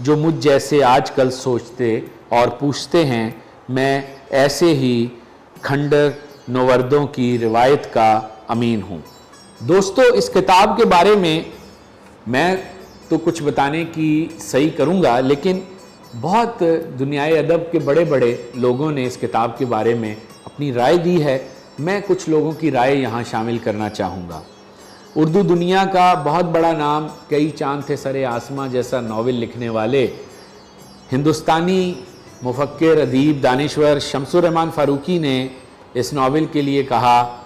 جو مجھ جیسے آج کل سوچتے اور پوچھتے ہیں، میں ایسے ہی کھنڈر نوردوں کی روایت کا امین ہوں۔ دوستو، اس کتاب کے بارے میں تو کچھ بتانے کی صحیح کروں گا، لیکن بہت دنیائے ادب کے بڑے بڑے لوگوں نے اس کتاب کے بارے میں اپنی رائے دی ہے۔ میں کچھ لوگوں کی رائے یہاں شامل کرنا چاہوں گا۔ اردو دنیا کا بہت بڑا نام، کئی چاند تھے سرے آسماں جیسا ناول لکھنے والے ہندوستانی مفکر، ادیب، دانشور شمس الرحمن فاروقی نے اس ناول کے لیے کہا،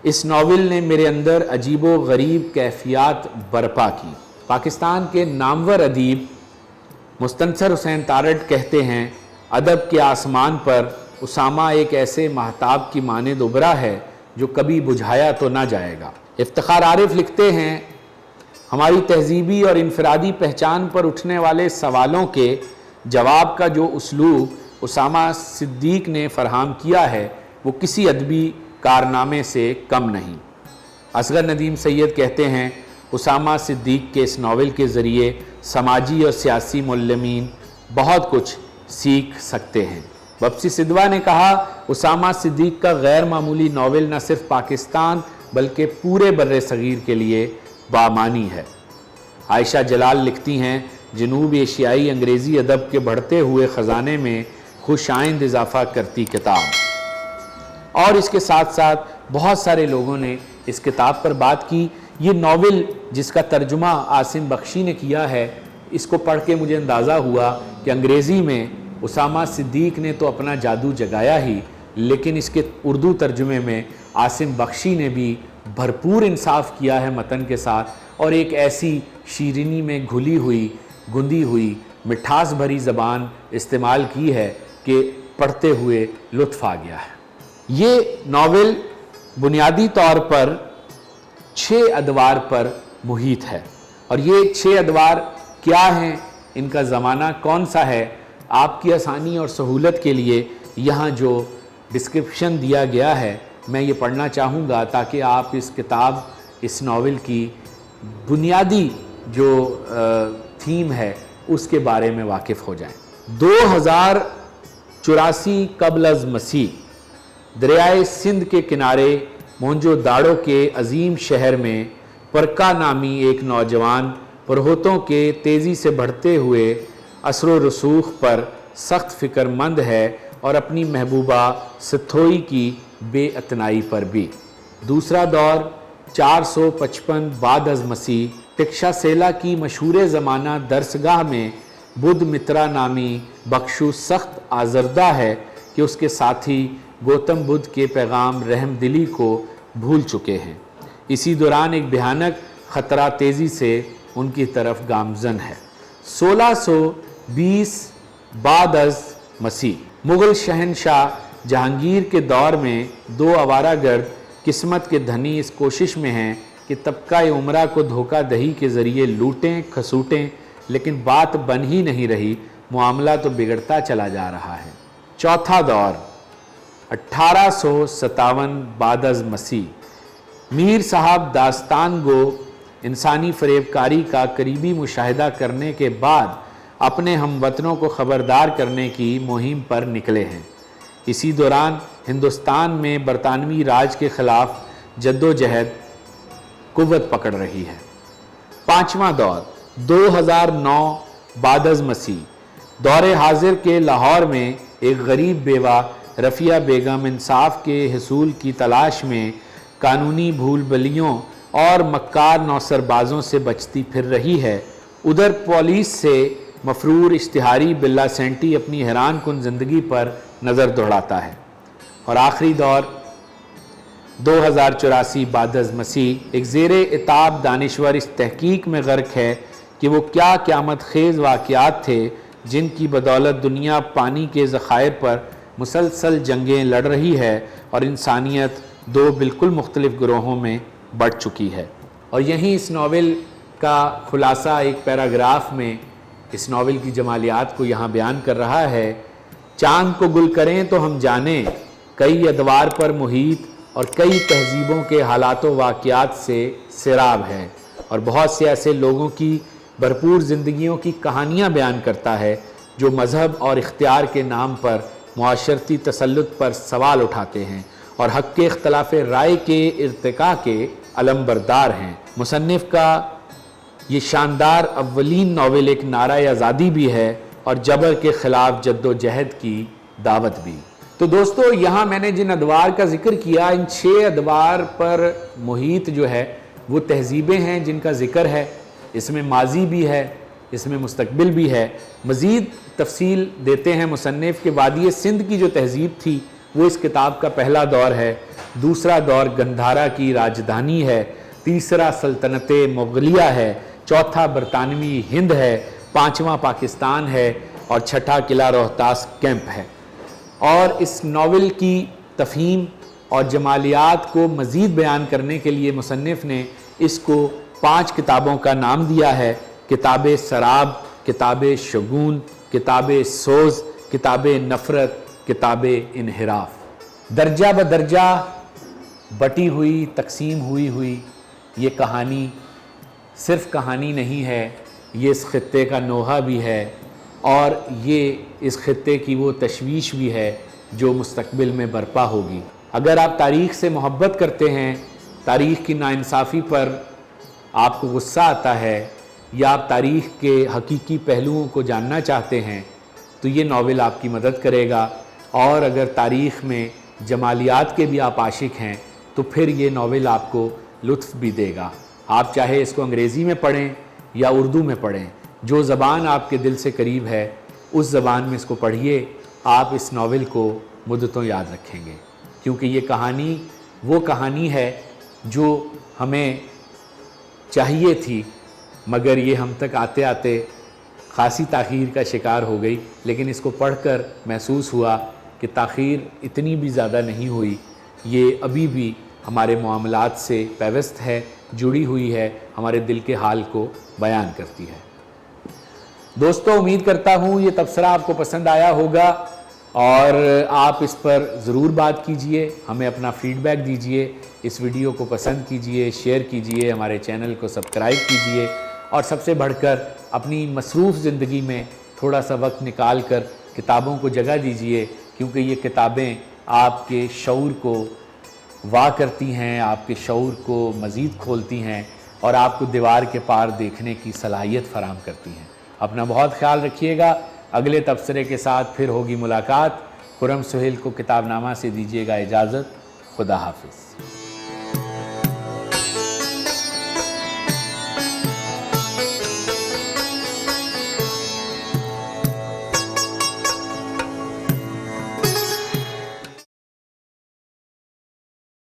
اس ناول نے میرے اندر عجیب و غریب کیفیات برپا کی۔ پاکستان کے نامور ادیب مستنصر حسین تارڑ کہتے ہیں، ادب کے آسمان پر اسامہ ایک ایسے مہتاب کی مانند ابھرا ہے جو کبھی بجھایا تو نہ جائے گا۔ افتخار عارف لکھتے ہیں، ہماری تہذیبی اور انفرادی پہچان پر اٹھنے والے سوالوں کے جواب کا جو اسلوب اسامہ صدیق نے فراہم کیا ہے وہ کسی ادبی کارنامے سے کم نہیں۔ اصغر ندیم سید کہتے ہیں، اسامہ صدیق کے اس ناول کے ذریعے سماجی اور سیاسی معلمین بہت کچھ سیکھ سکتے ہیں۔ وپسی سدوا نے کہا، اسامہ صدیق کا غیر معمولی ناول نہ صرف پاکستان بلکہ پورے بر صغیر کے لیے بامانی ہے۔ عائشہ جلال لکھتی ہیں، جنوب ایشیائی انگریزی ادب کے بڑھتے ہوئے خزانے میں خوش آئند اضافہ کرتی کتاب۔ اور اس کے ساتھ ساتھ بہت سارے لوگوں نے اس کتاب پر بات کی۔ یہ ناول جس کا ترجمہ عاصم بخشی نے کیا ہے، اس کو پڑھ کے مجھے اندازہ ہوا کہ انگریزی میں اسامہ صدیق نے تو اپنا جادو جگایا ہی، لیکن اس کے اردو ترجمے میں عاصم بخشی نے بھی بھرپور انصاف کیا ہے متن کے ساتھ، اور ایک ایسی شیرینی میں گھلی ہوئی، گندی ہوئی، مٹھاس بھری زبان استعمال کی ہے کہ پڑھتے ہوئے لطف آ گیا ہے۔ یہ ناول بنیادی طور پر 6 ادوار پر محیط ہے، اور یہ 6 ادوار کیا ہیں، ان کا زمانہ کون سا ہے، آپ کی آسانی اور سہولت کے لیے یہاں جو ڈسکرپشن دیا گیا ہے میں یہ پڑھنا چاہوں گا تاکہ آپ اس کتاب، اس ناول کی بنیادی جو تھیم ہے اس کے بارے میں واقف ہو جائیں۔ 2084 قبل از مسیح دریائے سندھ کے کنارے مونجو داڑو کے عظیم شہر میں پرکا نامی ایک نوجوان پرہوتوں کے تیزی سے بڑھتے ہوئے اثر و رسوخ پر سخت فکر مند ہے، اور اپنی محبوبہ ستھوئی کی بے اتنائی پر بھی۔ دوسرا دور 455 بعد از مسیح تکشا سیلا کی مشہور زمانہ درسگاہ میں بدھ مترا نامی بخشو سخت آزردہ ہے کہ اس کے ساتھی گوتم بدھ کے پیغام رحم دلی کو بھول چکے ہیں۔ اسی دوران ایک بھیانک خطرہ تیزی سے ان کی طرف گامزن ہے۔ 1620 بعد از مسیح مغل شہنشاہ جہانگیر کے دور میں 2 آوارہ گرد قسمت کے دھنی اس کوشش میں ہیں کہ طبقہ عمرہ کو دھوکہ دہی کے ذریعے لوٹیں کھسوٹیں، لیکن بات بن ہی نہیں رہی، معاملہ تو بگڑتا چلا جا رہا ہے۔ چوتھا دور 1857 بعد از مسیح میر صاحب داستان گو انسانی فریب کاری کا قریبی مشاہدہ کرنے کے بعد اپنے ہم وطنوں کو خبردار کرنے کی مہم پر نکلے ہیں۔ اسی دوران ہندوستان میں برطانوی راج کے خلاف جد و جہد قوت پکڑ رہی ہے۔ پانچواں دور 2009 بعد از مسیح دور حاضر کے لاہور میں ایک غریب بیوہ رفیہ بیگم انصاف کے حصول کی تلاش میں قانونی بھول بھلیوں اور مکار نوسر بازوں سے بچتی پھر رہی ہے۔ ادھر پولیس سے مفرور اشتہاری بلا سینٹی اپنی حیران کن زندگی پر نظر دوڑاتا ہے۔ اور آخری دور 2084 بعد از مسیح ایک زیر عتاب دانشور اس تحقیق میں غرق ہے کہ وہ کیا قیامت خیز واقعات تھے جن کی بدولت دنیا پانی کے ذخائر پر مسلسل جنگیں لڑ رہی ہے اور انسانیت 2 بالکل مختلف گروہوں میں بٹ چکی ہے۔ اور یہیں اس ناول کا خلاصہ ایک پیراگراف میں اس ناول کی جمالیات کو یہاں بیان کر رہا ہے۔ چاند کو گل کریں تو ہم جانیں، کئی ادوار پر محیط اور کئی تہذیبوں کے حالات و واقعات سے سیراب ہے، اور بہت سے ایسے لوگوں کی بھرپور زندگیوں کی کہانیاں بیان کرتا ہے جو مذہب اور اختیار کے نام پر معاشرتی تسلط پر سوال اٹھاتے ہیں اور حق کے اختلاف رائے کے ارتقاء کے علم بردار ہیں۔ مصنف کا یہ شاندار اولین ناول ایک نعرہ آزادی بھی ہے اور جبر کے خلاف جد و جہد کی دعوت بھی۔ تو دوستو، یہاں میں نے جن ادوار کا ذکر کیا، ان 6 ادوار پر محیط جو ہے وہ تہذیبیں ہیں جن کا ذکر ہے۔ اس میں ماضی بھی ہے، اس میں مستقبل بھی ہے۔ مزید تفصیل دیتے ہیں مصنف کہ وادی سندھ کی جو تہذیب تھی وہ اس کتاب کا پہلا دور ہے، دوسرا دور گندھارا کی راجدھانی ہے، تیسرا سلطنت مغلیہ ہے، چوتھا برطانوی ہند ہے، پانچواں پاکستان ہے اور چھٹا قلعہ روہتاس کیمپ ہے۔ اور اس ناول کی تفہیم اور جمالیات کو مزید بیان کرنے کے لیے مصنف نے اس کو 5 کتابوں کا نام دیا ہے: کتاب سراب، کتاب شگون، کتاب سوز، کتاب نفرت، کتاب انحراف۔ درجہ بدرجہ بٹی ہوئی، تقسیم ہوئی یہ کہانی صرف کہانی نہیں ہے، یہ اس خطے کا نوحہ بھی ہے اور یہ اس خطے کی وہ تشویش بھی ہے جو مستقبل میں برپا ہوگی۔ اگر آپ تاریخ سے محبت کرتے ہیں، تاریخ کی ناانصافی پر آپ کو غصہ آتا ہے یا آپ تاریخ کے حقیقی پہلوؤں کو جاننا چاہتے ہیں تو یہ ناول آپ کی مدد کرے گا، اور اگر تاریخ میں جمالیات کے بھی آپ عاشق ہیں تو پھر یہ ناول آپ کو لطف بھی دے گا۔ آپ چاہے اس کو انگریزی میں پڑھیں یا اردو میں پڑھیں، جو زبان آپ کے دل سے قریب ہے اس زبان میں اس کو پڑھیے، آپ اس ناول کو مدتوں یاد رکھیں گے، کیونکہ یہ کہانی وہ کہانی ہے جو ہمیں چاہیے تھی، مگر یہ ہم تک آتے آتے خاصی تاخیر کا شکار ہو گئی۔ لیکن اس کو پڑھ کر محسوس ہوا کہ تاخیر اتنی بھی زیادہ نہیں ہوئی، یہ ابھی بھی ہمارے معاملات سے پیوست ہے، جڑی ہوئی ہے، ہمارے دل کے حال کو بیان کرتی ہے۔ دوستو، امید کرتا ہوں یہ تبصرہ آپ کو پسند آیا ہوگا اور آپ اس پر ضرور بات کیجئے، ہمیں اپنا فیڈ بیک دیجئے، اس ویڈیو کو پسند کیجئے، شیئر کیجئے، ہمارے چینل کو سبسکرائب کیجئے اور سب سے بڑھ کر اپنی مصروف زندگی میں تھوڑا سا وقت نکال کر کتابوں کو جگہ دیجئے، کیونکہ یہ کتابیں آپ کے شعور کو واہ کرتی ہیں، آپ کے شعور کو مزید کھولتی ہیں اور آپ کو دیوار کے پار دیکھنے کی صلاحیت فراہم کرتی ہیں۔ اپنا بہت خیال رکھیے گا۔ اگلے تبصرے کے ساتھ پھر ہوگی ملاقات۔ خرم سہیل کو کتاب نامہ سے دیجیے گا اجازت۔ خدا حافظ۔